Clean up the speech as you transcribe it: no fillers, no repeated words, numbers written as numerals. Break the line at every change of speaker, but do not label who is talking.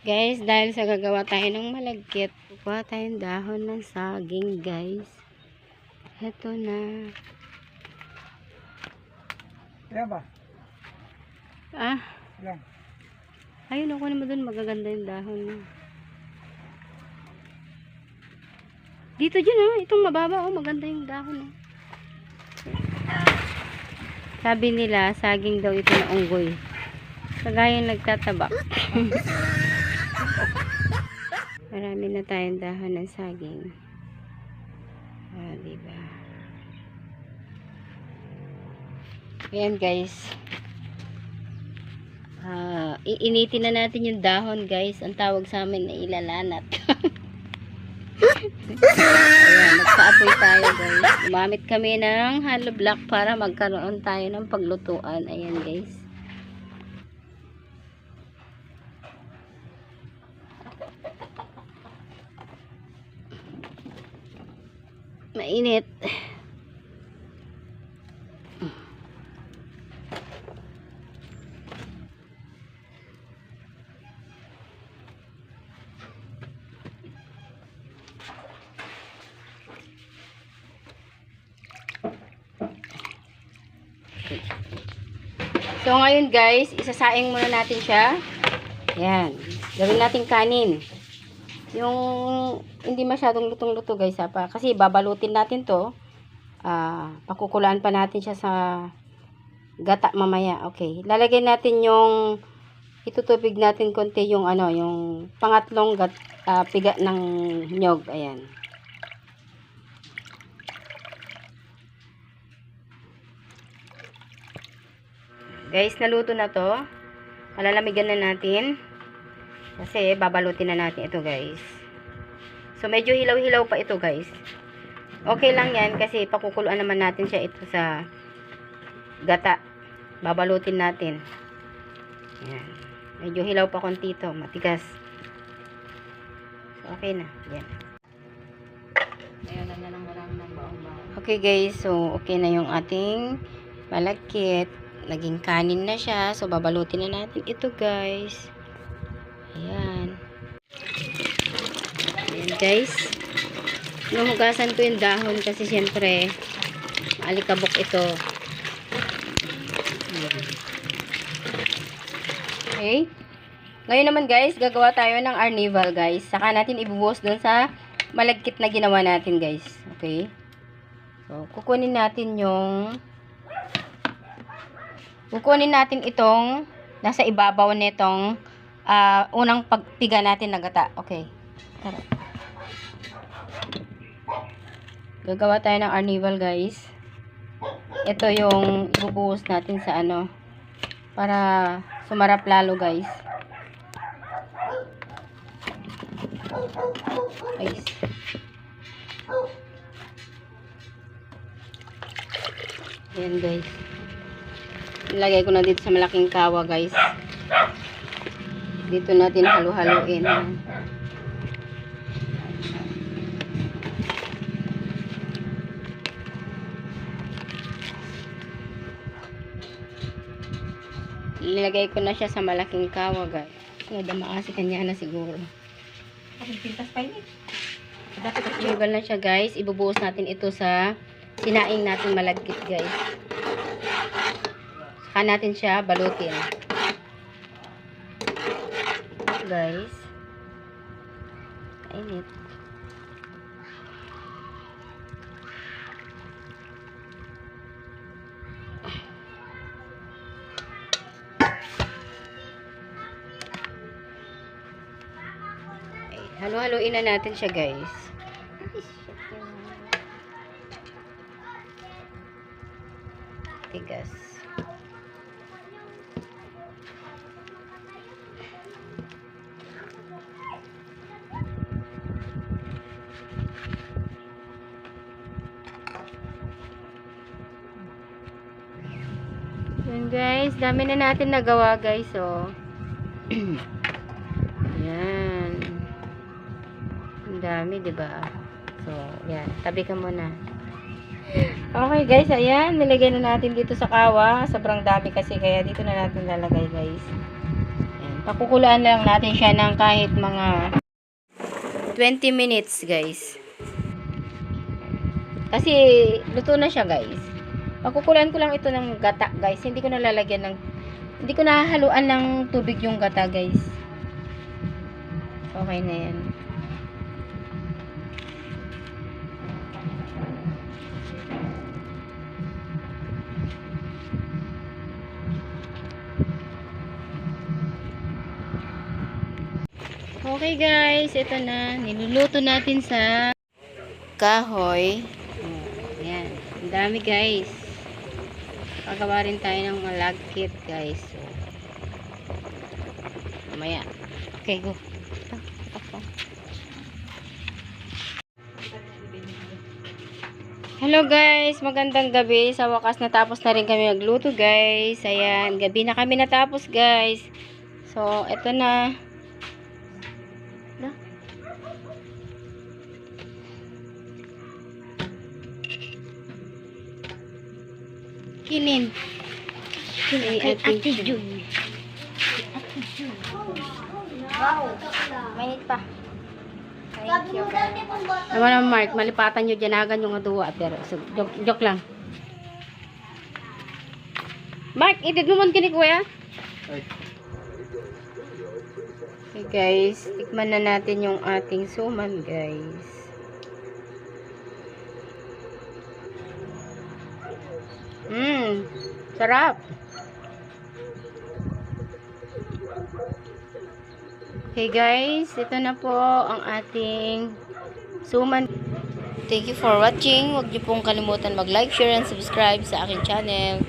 Guys, dahil sa gagawa tayo ng malagkit, kukuha tayong dahon ng saging, guys. Heto na.
Yan ba?
Ah,
Yan.
ayun ako naman dun, magaganda yung dahon. Dito dyan itong mababa, maganda yung dahon. Sabi nila, saging daw ito na unggoy. Kagaya nagtatabak. Marami na tayong dahon ng saging. Diba? Ayan guys. Iinitin na natin yung dahon guys. Ang tawag sa amin na ilalanat. Ayan, nagpaapoy tayo guys. Gumamit kami ng hollow block para magkaroon tayo ng paglutuan. Ayan guys. Mainit. So ngayon guys, isasaing muna natin siya. Ayan. Gawin natin kanin. Yung hindi masyadong lutong-luto guys kasi babalutin natin to. Pakukulaan pa natin siya sa gata mamaya. Okay. Lalagyan natin yung itutubig natin konti yung yung pangatlong piga ng nyog. Ayan. Guys, naluto na to. Palalamigan na natin. Kasi babalutin na natin ito guys. So medyo hilaw-hilaw pa ito guys. Okay lang yan kasi pakukuluan naman natin siya ito sa gata. Babalutin natin. Ayan. Medyo hilaw pa konti ito. Matigas. So okay na. Yan. Okay guys. So okay na yung ating malagkit. Naging kanin na siya. So babalutin na natin ito guys. Ayan. Ayan guys. Nahugasan ko yung dahon kasi syempre alikabok ito. Okay. Ngayon naman guys, gagawa tayo ng arnival guys. Saka natin ibubuhos dun sa malagkit na ginawa natin guys. Okay. So, kukunin natin itong nasa ibabaw nitong unang pagpiga natin na gata. Okay. Tara. Gagawa tayo ng arnival guys. Ito yung ibubuhos natin sa para sumarap lalo guys. Guys. Ayan guys. Ilagay ko na dito sa malaking kawa guys. Dito natin halo-haloin. Nilagay ko na siya sa malaking kawa guys. Nadamaasi kanya na siguro. Inugal na siya guys. Ibubuhos natin ito sa sinaing natin malagkit guys. Saka natin siya balutin. Guys. Kainit. Halo-haloin na natin siya guys. Tigas. Yan guys, dami na natin nagawa guys, oh. Yan. Ang dami, 'di ba? So, yan, tabi ka muna. Okay guys, ayan, nilagay na natin dito sa kawa. Sobrang dami kasi kaya dito na natin lalagay guys. Ayan. Pakukulaan lang natin siya ng kahit mga 20 minutes, guys. Kasi luto na siya, guys. Pakukulaan ko lang ito ng gata, guys. Hindi ko nahahaluan ng tubig yung gata, guys. Okay na yan. Okay, guys. Ito na. Niluluto natin sa kahoy. Ayan. Ang dami, guys. Pagawa rin tayo ng malagkit, guys. So, mamaya. Okay, go. Hello, guys. Magandang gabi. Sa wakas natapos na rin kami magluto, guys. Ayan. Gabi na kami natapos, guys. So, eto na. Kinin. Kinin ay Ate Jun. Wow. Mainit pa. Thank you. Naman ang Mark, malipatan nyo dyan agan yung aduwa. Pero, so, joke lang. Mark, itid mo man kini kuya? Okay guys, tikman na natin yung ating suman guys. Sarap. Okay guys, ito na po ang ating suman. Thank you for watching. Huwag niyo pong kalimutan mag-like, share, and subscribe sa aking channel.